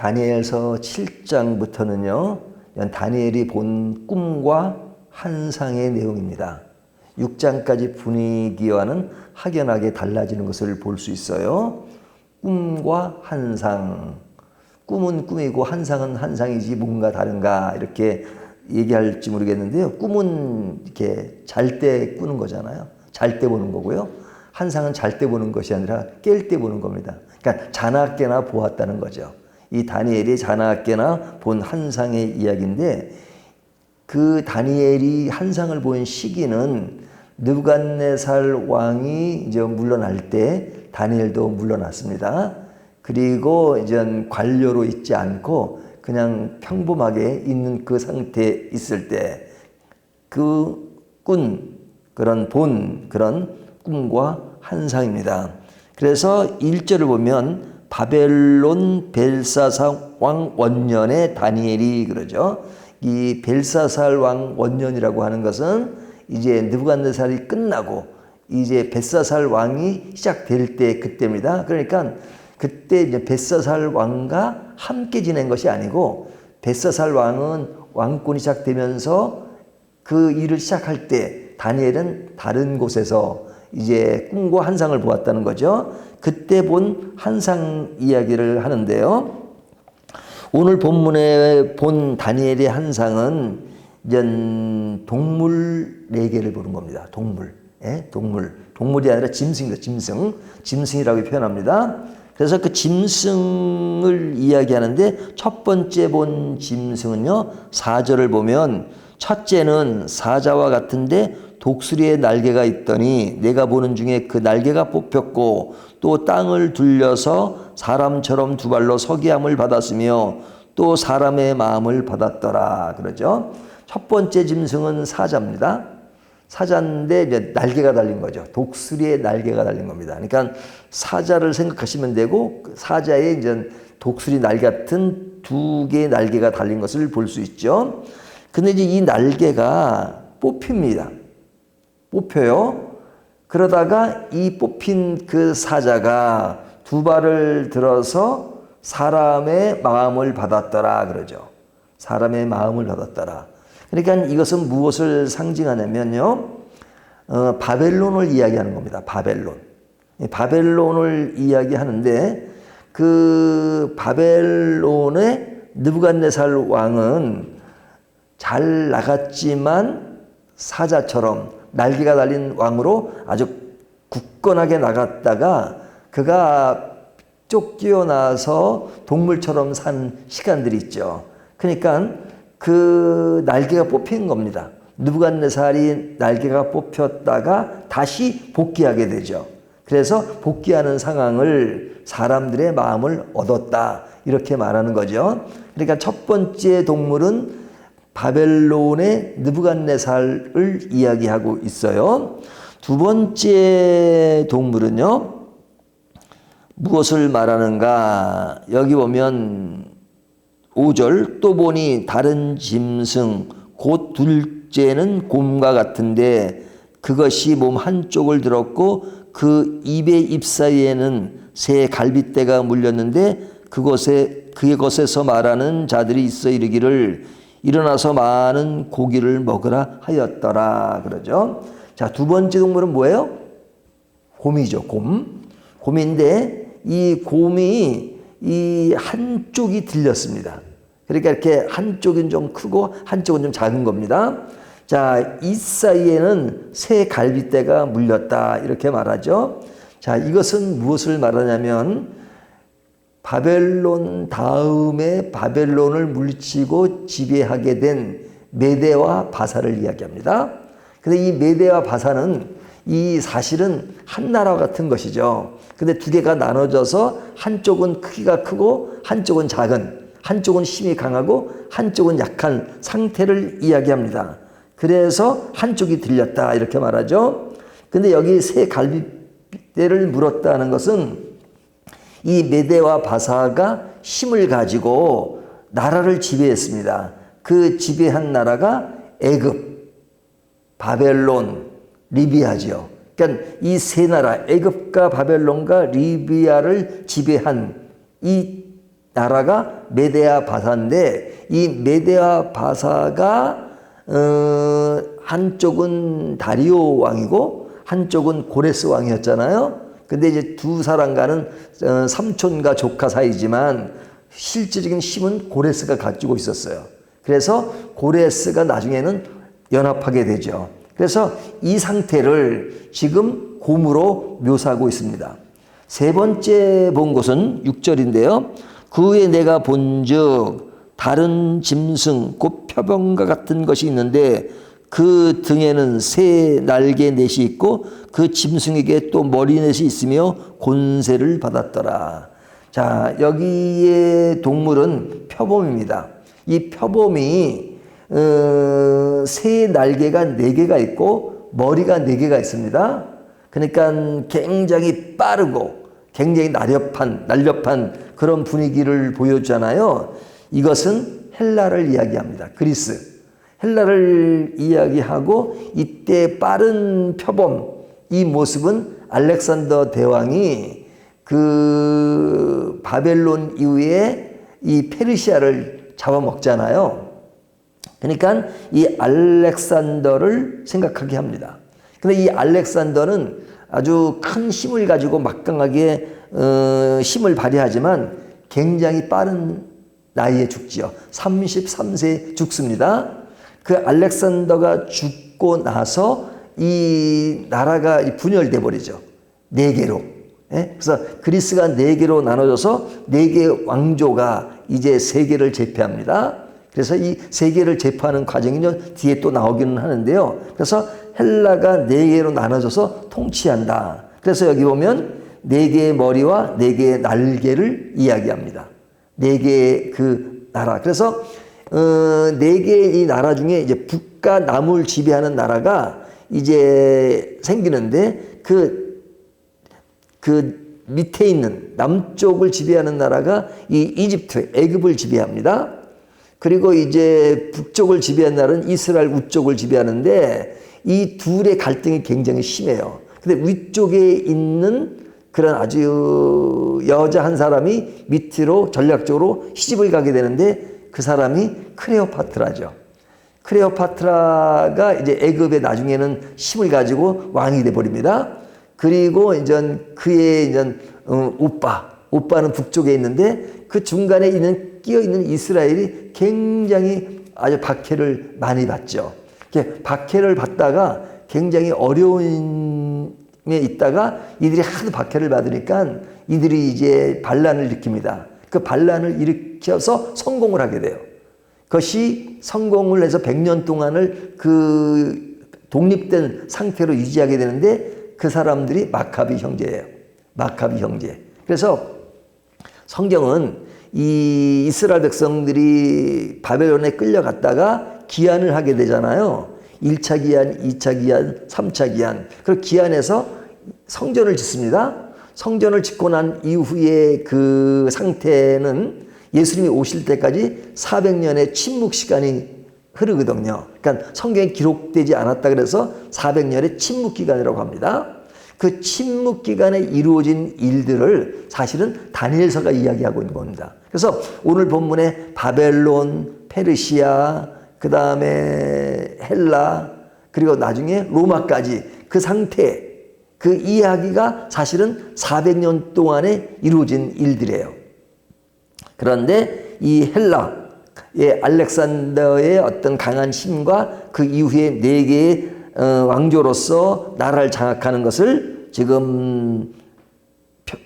다니엘서 7장부터는요, 다니엘이 본 꿈과 환상의 내용입니다. 6장까지 분위기와는 확연하게 달라지는 것을 볼 수 있어요. 꿈과 환상. 꿈은 꿈이고 환상은 환상이지 뭔가 다른가 이렇게 얘기할지 모르겠는데요. 꿈은 이렇게 잘 때 꾸는 거잖아요. 잘 때 보는 거고요. 환상은 잘 때 보는 것이 아니라 깰 때 보는 겁니다. 그러니까 자나깨나 보았다는 거죠. 이 다니엘이 자나깨나 본 환상의 이야기인데, 그 다니엘이 환상을 본 시기는 느부갓네살 왕이 이제 물러날 때 다니엘도 물러났습니다. 그리고 이제 관료로 있지 않고 그냥 평범하게 있는 그 상태에 있을 때 그 꾼, 그런 본 그런 꿈과 환상입니다. 그래서 1절을 보면 바벨론 벨사살 왕 원년에 다니엘이 그러죠. 이 벨사살 왕 원년이라고 하는 것은 이제 느부갓네살이 끝나고 이제 벨사살 왕이 시작될 때 그때입니다. 그러니까 그때 이제 벨사살 왕과 함께 지낸 것이 아니고, 벨사살 왕은 왕권이 시작되면서 그 일을 시작할 때 다니엘은 다른 곳에서 이제 꿈과 환상을 보았다는 거죠. 그때 본 환상 이야기를 하는데요. 오늘 본문에 본 다니엘의 환상은 이제 동물 4개를 보는 겁니다. 동물. 예? 동물이 아니라 짐승이다. 짐승이라고 표현합니다. 그래서 그 짐승을 이야기하는데, 첫 번째 본 짐승은요, 4절을 보면 첫째는 사자와 같은데 독수리의 날개가 있더니 내가 보는 중에 그 날개가 뽑혔고 또 땅을 둘려서 사람처럼 2발로 서기함을 받았으며 또 사람의 마음을 받았더라 그러죠. 첫 번째 짐승은 사자입니다. 사자인데 이제 날개가 달린 거죠. 독수리의 날개가 달린 겁니다. 그러니까 사자를 생각하시면 되고, 사자에 이제 독수리 날개 같은 2개의 날개가 달린 것을 볼 수 있죠. 근데 이제 이 날개가 뽑힙니다. 뽑혀요. 그러다가 이 뽑힌 그 사자가 2발을 들어서 사람의 마음을 받았더라 그러죠. 사람의 마음을 받았더라. 그러니까 이것은 무엇을 상징하냐면요, 바벨론을 이야기하는 겁니다. 바벨론을 이야기하는데, 그 바벨론의 느부갓네살 왕은 잘 나갔지만 사자처럼 날개가 달린 왕으로 아주 굳건하게 나갔다가 그가 쫓겨나서 동물처럼 산 시간들이 있죠. 그러니까 그 날개가 뽑힌 겁니다. 느부갓네살이 날개가 뽑혔다가 다시 복귀하게 되죠. 그래서 복귀하는 상황을 사람들의 마음을 얻었다 이렇게 말하는 거죠. 그러니까 첫 번째 동물은 바벨론의 느부갓네살을 이야기하고 있어요. 두 번째 동물은요, 무엇을 말하는가? 여기 보면 5절, 또 보니 다른 짐승 곧 둘째는 곰과 같은데 그것이 몸 한쪽을 들었고 그 입의 잎 사이에는 새 갈빗대가 물렸는데 그것에서 말하는 자들이 있어 이르기를 일어나서 많은 고기를 먹으라 하였더라 그러죠. 자, 두 번째 동물은 뭐예요? 곰이죠. 곰인데 이 곰이 이 한쪽이 들렸습니다. 그러니까 이렇게 한쪽은 좀 크고 한쪽은 좀 작은 겁니다. 자, 이 사이에는 새 갈빗대가 물렸다 이렇게 말하죠. 자, 이것은 무엇을 말하냐면 바벨론 다음에 바벨론을 물리치고 지배하게 된 메대와 바사를 이야기합니다. 근데 이 메대와 바사는 이 사실은 한 나라와 같은 것이죠. 근데 두 개가 나눠져서 한쪽은 크기가 크고 한쪽은 작은, 한쪽은 힘이 강하고 한쪽은 약한 상태를 이야기합니다. 그래서 한쪽이 들렸다 이렇게 말하죠. 근데 여기 새 갈빗대를 물었다는 것은 이 메대와 바사가 힘을 가지고 나라를 지배했습니다. 그 지배한 나라가 애굽, 바벨론, 리비아죠. 그러니까 이 세 나라, 애굽과 바벨론과 리비아를 지배한 이 나라가 메데아 바사인데, 이 메데아 바사가 한쪽은 다리오 왕이고 한쪽은 고레스 왕이었잖아요. 근데 이제 두 사람과는 삼촌과 조카 사이지만 실질적인 힘은 고레스가 가지고 있었어요. 그래서 고레스가 나중에는 연합하게 되죠. 그래서 이 상태를 지금 곰으로 묘사하고 있습니다. 세 번째 본 것은 6절인데요. 그 후에 내가 본즉 다른 짐승 곧 표범과 같은 것이 있는데 그 등에는 새 날개 넷이 있고 그 짐승에게 또 머리넷이 있으며 권세를 받았더라. 자, 여기의 동물은 표범입니다. 이 표범이 새 날개가 4개가 있고 머리가 4개가 있습니다. 그러니까 굉장히 빠르고 굉장히 날렵한 그런 분위기를 보여주잖아요. 이것은 헬라를 이야기합니다. 그리스. 헬라를 이야기하고 이때 빠른 표범, 이 모습은 알렉산더 대왕이 그 바벨론 이후에 이 페르시아를 잡아먹잖아요. 그러니까 이 알렉산더를 생각하게 합니다. 근데 이 알렉산더는 아주 큰 힘을 가지고 막강하게 힘을 발휘하지만 굉장히 빠른 나이에 죽지요. 33세에 죽습니다. 그 알렉산더가 죽고 나서 이 나라가 분열돼 버리죠. 4개로. 그래서 그리스가 4개로 나눠져서 4개 왕조가 이제 세계를 제패합니다. 그래서 이 세계를 제패하는 과정이 뒤에 또 나오기는 하는데요. 그래서 헬라가 4개로 나눠져서 통치한다. 그래서 여기 보면 4개의 머리와 4개의 날개를 이야기합니다. 4개의 그 나라. 그래서 4개의 이 나라 중에 이제 북과 남을 지배하는 나라가 이제 생기는데 그 밑에 있는 남쪽을 지배하는 나라가 이 이집트, 애굽을 지배합니다. 그리고 이제 북쪽을 지배하는 나라는 이스라엘 우쪽을 지배하는데 이 둘의 갈등이 굉장히 심해요. 근데 위쪽에 있는 그런 아주 여자 한 사람이 밑으로 전략적으로 시집을 가게 되는데 그 사람이 클레오파트라죠. 클레오파트라가 이제 애굽에 나중에는 힘을 가지고 왕이 돼 버립니다. 그리고 이제 그의 이제 오빠는 북쪽에 있는데 그 중간에 끼어 있는 이스라엘이 굉장히 아주 박해를 많이 받죠. 박해를 받다가 굉장히 어려움에 있다가 이들이 하도 박해를 받으니까 이들이 이제 반란을 일으킵니다. 그 반란을 일으켜서 성공을 하게 돼요. 그것이 성공을 해서 100년 동안을 그 독립된 상태로 유지하게 되는데 그 사람들이 마카비 형제예요. 마카비 형제. 그래서 성경은 이 이스라엘 백성들이 바벨론에 끌려갔다가 기한을 하게 되잖아요. 1차 기한, 2차 기한, 3차 기한. 그 기한에서 성전을 짓습니다. 성전을 짓고 난 이후에 그 상태는 예수님이 오실 때까지 400년의 침묵 시간이 흐르거든요. 그러니까 성경에 기록되지 않았다 그래서 400년의 침묵 기간이라고 합니다. 그 침묵 기간에 이루어진 일들을 사실은 다니엘서가 이야기하고 있는 겁니다. 그래서 오늘 본문에 바벨론, 페르시아, 그 다음에 헬라, 그리고 나중에 로마까지 그 상태, 그 이야기가 사실은 400년 동안에 이루어진 일들이에요. 그런데 이 헬라의 알렉산더의 어떤 강한 힘과 그 이후에 4개의 왕조로서 나라를 장악하는 것을 지금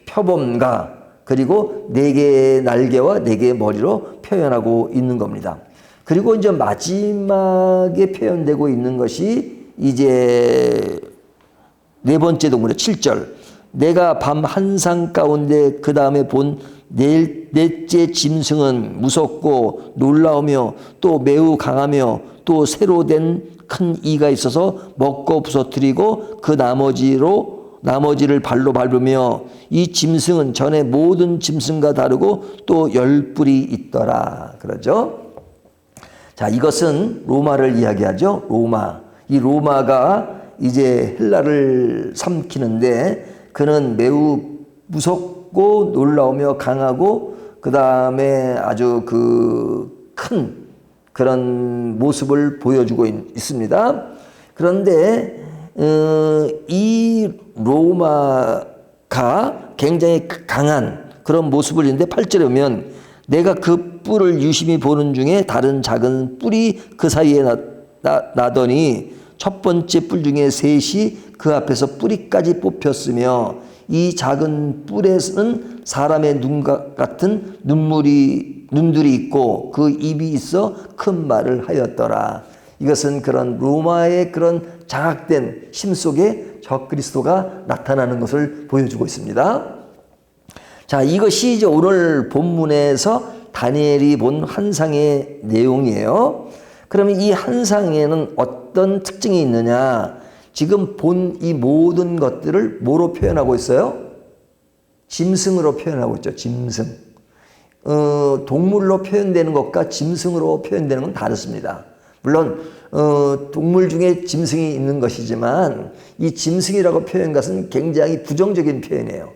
표범과 그리고 4개의 날개와 4개의 머리로 표현하고 있는 겁니다. 그리고 이제 마지막에 표현되고 있는 것이 이제 4번째 동물의 7절. 내가 밤 한상 가운데 그 다음에 본 넷째 짐승은 무섭고 놀라우며 또 매우 강하며 또 새로 된 큰 이가 있어서 먹고 부서뜨리고 그 나머지를 발로 밟으며 이 짐승은 전에 모든 짐승과 다르고 또 10뿔이 있더라. 그러죠. 자, 이것은 로마를 이야기하죠. 로마. 이 로마가 이제 헬라를 삼키는데 그는 매우 무섭고 놀라우며 강하고 그 다음에 아주 큰 그런 모습을 보여주고 있습니다. 그런데 이 로마가 굉장히 강한 그런 모습을 있는데 8절에 보면 내가 그 뿔을 유심히 보는 중에 다른 작은 뿔이 그 사이에 나더니 첫 번째 뿔 중에 셋이 그 앞에서 뿌리까지 뽑혔으며 이 작은 뿔에는 사람의 눈 같은 눈들이 있고 그 입이 있어 큰 말을 하였더라. 이것은 그런 로마의 그런 장악된 심 속에 적그리스도가 나타나는 것을 보여주고 있습니다. 자, 이것이 이제 오늘 본문에서 다니엘이 본 환상의 내용이에요. 그러면 이 환상에는 어떤 특징이 있느냐? 지금 본 이 모든 것들을 뭐로 표현하고 있어요? 짐승으로 표현하고 있죠. 짐승. 동물로 표현되는 것과 짐승으로 표현되는 건 다릅니다. 물론 동물 중에 짐승이 있는 것이지만 이 짐승이라고 표현한 것은 굉장히 부정적인 표현이에요.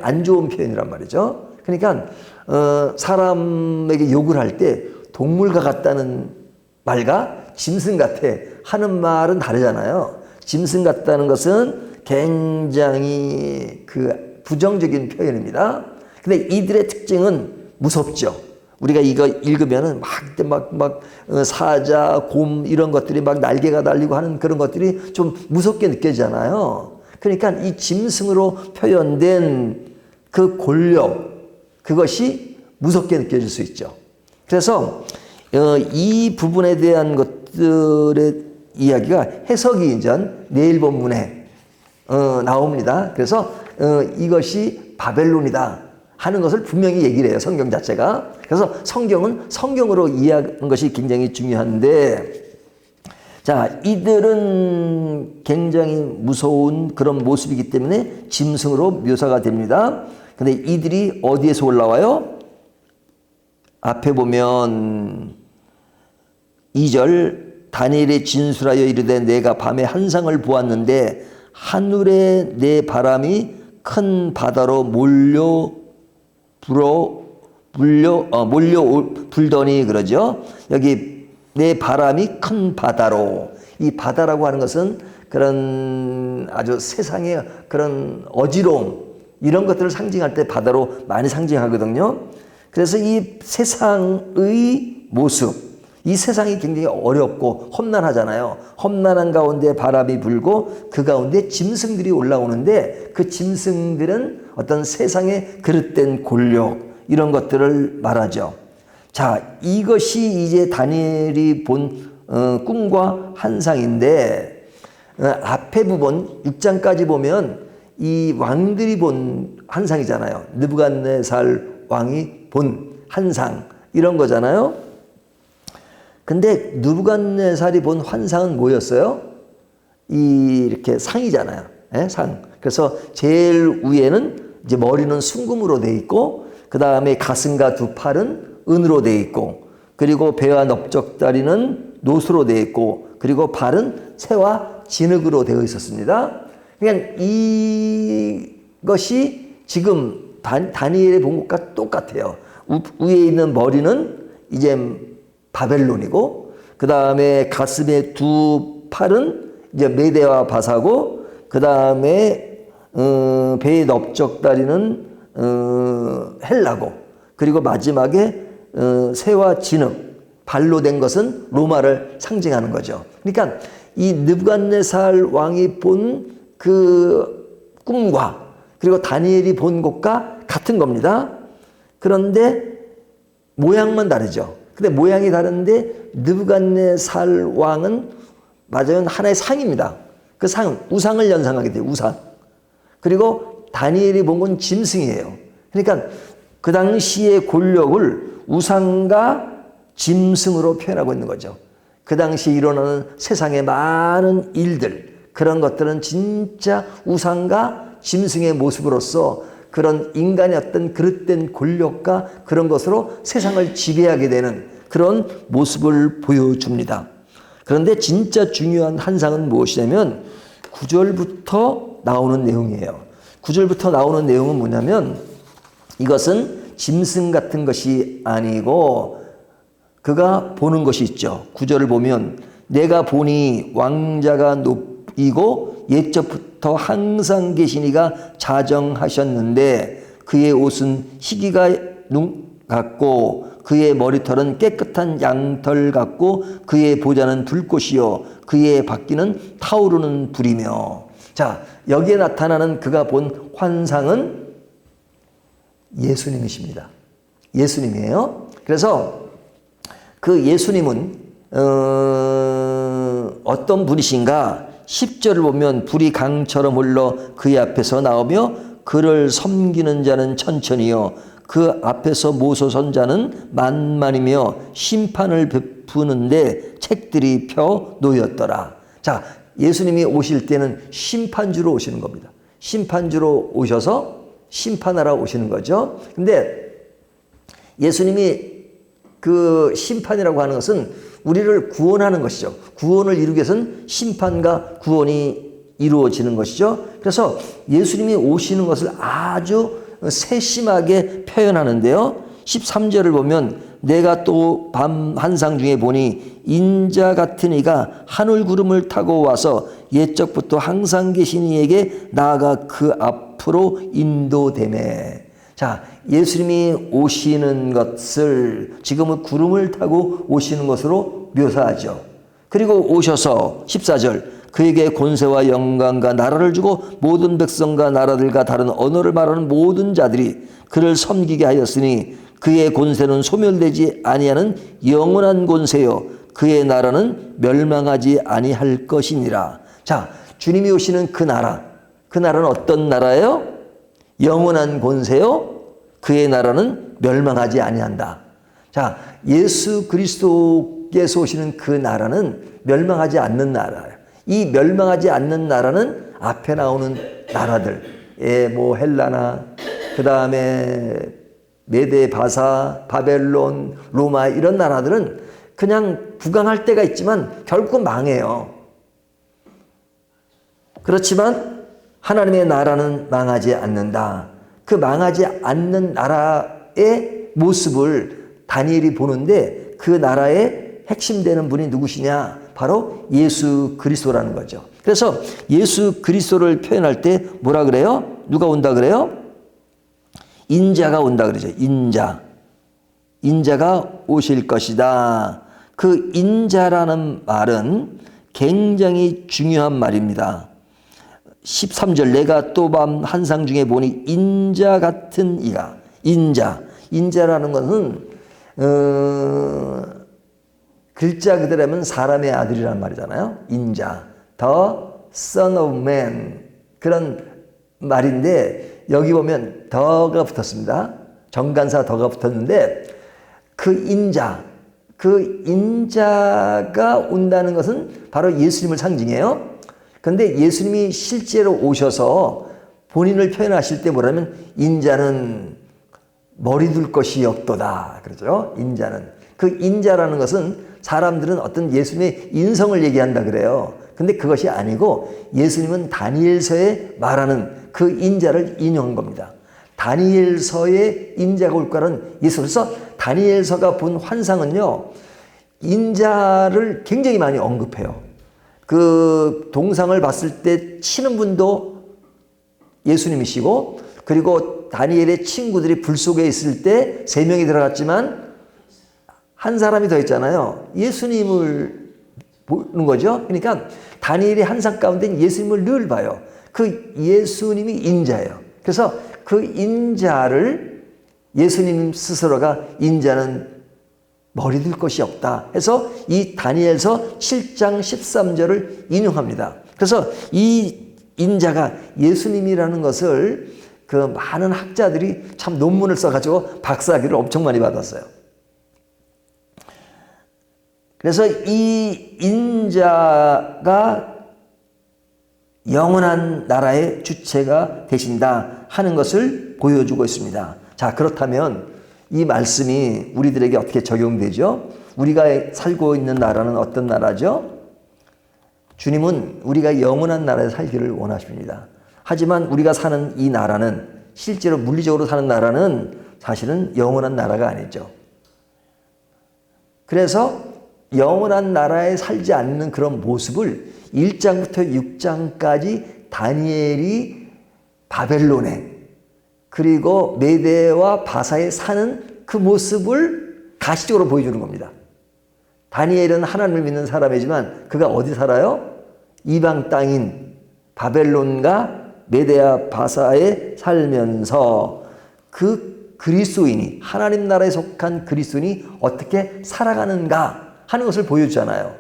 안 좋은 표현이란 말이죠. 그러니까 사람에게 욕을 할 때 동물과 같다는 말과 짐승 같아 하는 말은 다르잖아요. 짐승 같다는 것은 굉장히 부정적인 표현입니다. 근데 이들의 특징은 무섭죠. 우리가 이거 읽으면은 막 사자, 곰 이런 것들이 막 날개가 달리고 하는 그런 것들이 좀 무섭게 느껴지잖아요. 그러니까 이 짐승으로 표현된 그 권력, 그것이 무섭게 느껴질 수 있죠. 그래서 이 부분에 대한 것들의 이야기가 해석이 이제 내일 본문에 나옵니다. 그래서 이것이 바벨론이다 하는 것을 분명히 얘기를 해요. 성경 자체가. 그래서 성경은 성경으로 이해하는 것이 굉장히 중요한데, 자, 이들은 굉장히 무서운 그런 모습이기 때문에 짐승으로 묘사가 됩니다. 근데 이들이 어디에서 올라와요? 앞에 보면 2절 다니엘이 진술하여 이르되 내가 밤에 한상을 보았는데 하늘에 내 바람이 큰 바다로 몰려 불더니 그러죠. 여기 내 바람이 큰 바다로, 이 바다라고 하는 것은 그런 아주 세상의 그런 어지러움 이런 것들을 상징할 때 바다로 많이 상징하거든요. 그래서 이 세상의 모습, 이 세상이 굉장히 어렵고 험난하잖아요. 험난한 가운데 바람이 불고 그 가운데 짐승들이 올라오는데 그 짐승들은 어떤 세상의 그릇된 권력 이런 것들을 말하죠. 자, 이것이 이제 다니엘이 본 꿈과 환상인데 앞에 부분 6장까지 보면 이 왕들이 본 환상이잖아요. 느부갓네살 왕이 본 환상 이런 거잖아요. 근데 느부갓네살이 본 환상은 뭐였어요? 이렇게 상이잖아요. 네? 상. 그래서 제일 위에는 이제 머리는 순금으로 돼 있고 그 다음에 가슴과 두 팔은 은으로 돼 있고 그리고 배와 넓적다리는 노수로 돼 있고 그리고 발은 새와 진흙으로 되어 있었습니다. 그러니까 이것이 지금 다니엘이 본 것과 똑같아요. 위에 있는 머리는 이제 바벨론이고 그 다음에 가슴의 두 팔은 이제 메대와 바사고 그 다음에 배의 넓적다리는 헬라고 그리고 마지막에 새와 진흙 발로 된 것은 로마를 상징하는 거죠. 그러니까 이 느부갓네살 왕이 본 그 꿈과 그리고 다니엘이 본 것과 같은 겁니다. 그런데 모양만 다르죠. 근데 모양이 다른데 느부갓네살 왕은 맞아요. 하나의 상입니다. 그 상은 우상을 연상하게 돼요. 우상. 그리고 다니엘이 본 건 짐승이에요. 그러니까 그 당시의 권력을 우상과 짐승으로 표현하고 있는 거죠. 그 당시 일어나는 세상의 많은 일들 그런 것들은 진짜 우상과 짐승의 모습으로서 그런 인간의 어떤 그릇된 권력과 그런 것으로 세상을 지배하게 되는 그런 모습을 보여줍니다. 그런데 진짜 중요한 환상은 무엇이냐면 9절부터 나오는 내용이에요. 9절부터 나오는 내용은 뭐냐면 이것은 짐승 같은 것이 아니고 그가 보는 것이 있죠. 9절을 보면 내가 보니 왕자가 높이고 옛적부터 항상 계시니가 자정하셨는데 그의 옷은 희기가 눈 같고 그의 머리털은 깨끗한 양털 같고 그의 보좌는 불꽃이요 그의 바퀴는 타오르는 불이며. 자, 여기에 나타나는 그가 본 환상은 예수님이십니다. 예수님이에요. 그래서 그 예수님은 어떤 분이신가? 10절을 보면 불이 강처럼 흘러 그의 앞에서 나오며 그를 섬기는 자는 천천히요 그 앞에서 모서선 자는 만만이며 심판을 베푸는데 책들이 펴 놓였더라. 자, 예수님이 오실 때는 심판주로 오시는 겁니다. 심판주로 오셔서 심판하러 오시는 거죠. 근데 예수님이 그 심판이라고 하는 것은 우리를 구원하는 것이죠. 구원을 이루기 위해서는 심판과 구원이 이루어지는 것이죠. 그래서 예수님이 오시는 것을 아주 세심하게 표현하는데요. 13절을 보면 내가 또 밤 환상 중에 보니 인자 같은 이가 하늘 구름을 타고 와서 옛적부터 항상 계신 이에게 나아가 그 앞으로 인도되매. 자, 예수님이 오시는 것을 지금은 구름을 타고 오시는 것으로 묘사하죠. 그리고 오셔서 14절 그에게 권세와 영광과 나라를 주고 모든 백성과 나라들과 다른 언어를 말하는 모든 자들이 그를 섬기게 하였으니 그의 권세는 소멸되지 아니하는 영원한 권세요 그의 나라는 멸망하지 아니할 것이니라. 자, 주님이 오시는 그 나라는 어떤 나라예요? 영원한 권세요 그의 나라는 멸망하지 아니한다. 자, 예수 그리스도께서 오시는 그 나라는 멸망하지 않는 나라예요. 이 멸망하지 않는 나라는 앞에 나오는 나라들, 뭐 헬라나 그 다음에 메데 바사, 바벨론, 로마 이런 나라들은 그냥 부강할 때가 있지만 결국 망해요. 그렇지만 하나님의 나라는 망하지 않는다. 그 망하지 않는 나라의 모습을 다니엘이 보는데 그 나라의 핵심되는 분이 누구시냐? 바로 예수 그리스도라는 거죠. 그래서 예수 그리스도를 표현할 때 뭐라 그래요? 누가 온다 그래요? 인자가 온다 그러죠. 인자가 오실 것이다. 그 인자라는 말은 굉장히 중요한 말입니다. 13절 내가 또 밤 환상 중에 보니 인자 같은 이가 인자라는 것은 글자 그대로 하면 사람의 아들이란 말이잖아요. 인자, the son of man 그런 말인데 여기 보면 더가 붙었습니다. 정관사 더가 붙었는데 그 인자가 온다는 것은 바로 예수님을 상징해요. 그런데 예수님이 실제로 오셔서 본인을 표현하실 때 뭐라면 인자는 머리 둘 것이 없도다 그러죠. 인자는 그 인자라는 것은 사람들은 어떤 예수님의 인성을 얘기한다 그래요. 근데 그것이 아니고 예수님은 다니엘서에 말하는 그 인자를 인용한 겁니다. 다니엘서에 인자가 올 거라는 예수로서 다니엘서가 본 환상은요 인자를 굉장히 많이 언급해요. 그 동상을 봤을 때 치는 분도 예수님이시고 그리고 다니엘의 친구들이 불 속에 있을 때 3명이 들어갔지만 한 사람이 더 있잖아요. 예수님을 보는 거죠. 그러니까 다니엘의 환상 가운데 예수님을 늘 봐요. 그 예수님이 인자예요. 그래서 그 인자를 예수님 스스로가 인자는 머리 둘 것이 없다 해서 이 다니엘서 7장 13절을 인용합니다. 그래서 이 인자가 예수님이라는 것을 그 많은 학자들이 참 논문을 써가지고 박사학위를 엄청 많이 받았어요. 그래서 이 인자가 영원한 나라의 주체가 되신다 하는 것을 보여주고 있습니다. 자, 그렇다면 이 말씀이 우리들에게 어떻게 적용되죠? 우리가 살고 있는 나라는 어떤 나라죠? 주님은 우리가 영원한 나라에 살기를 원하십니다. 하지만 우리가 사는 이 나라는 실제로 물리적으로 사는 나라는 사실은 영원한 나라가 아니죠. 그래서 영원한 나라에 살지 않는 그런 모습을 1장부터 6장까지 다니엘이 바벨론에 그리고 메대와 바사에 사는 그 모습을 가시적으로 보여주는 겁니다. 다니엘은 하나님을 믿는 사람이지만 그가 어디 살아요? 이방 땅인 바벨론과 메대와 바사에 살면서 그 그리스도인이 하나님 나라에 속한 그리스도인이 어떻게 살아가는가 하는 것을 보여주잖아요.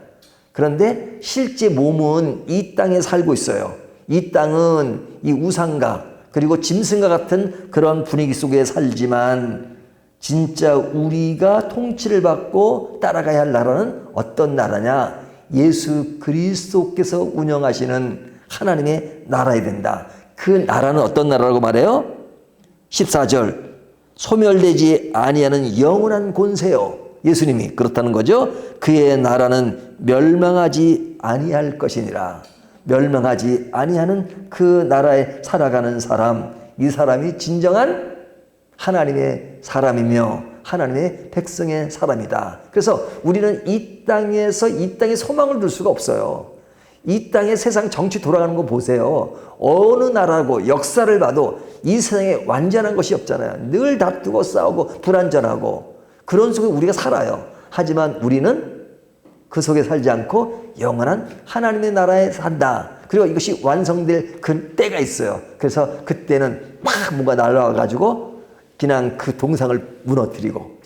그런데 실제 몸은 이 땅에 살고 있어요. 이 땅은 이 우상과 그리고 짐승과 같은 그런 분위기 속에 살지만 진짜 우리가 통치를 받고 따라가야 할 나라는 어떤 나라냐? 예수 그리스도께서 운영하시는 하나님의 나라야 된다. 그 나라는 어떤 나라라고 말해요? 14절 소멸되지 아니하는 영원한 권세요. 예수님이 그렇다는 거죠. 그의 나라는 멸망하지 아니할 것이니라. 멸망하지 아니하는 그 나라에 살아가는 사람, 이 사람이 진정한 하나님의 사람이며 하나님의 백성의 사람이다. 그래서 우리는 이 땅에 소망을 둘 수가 없어요. 이 땅에 세상 정치 돌아가는 거 보세요. 어느 나라고 역사를 봐도 이 세상에 완전한 것이 없잖아요. 늘 다투고 싸우고 불안전하고 그런 속에 우리가 살아요. 하지만 우리는 그 속에 살지 않고 영원한 하나님의 나라에 산다. 그리고 이것이 완성될 그 때가 있어요. 그래서 그때는 막 뭔가 날아와가지고 그냥 그 동상을 무너뜨리고,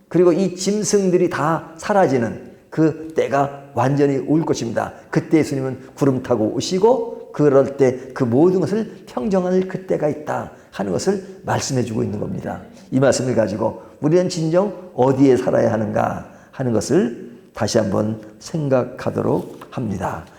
그리고 이 짐승들이 다 사라지는 그 때가 완전히 올 것입니다. 그때 예수님은 구름 타고 오시고 그럴 때 그 모든 것을 평정할 그때가 있다 하는 것을 말씀해 주고 있는 겁니다. 이 말씀을 가지고 우리는 진정 어디에 살아야 하는가 하는 것을 다시 한번 생각하도록 합니다.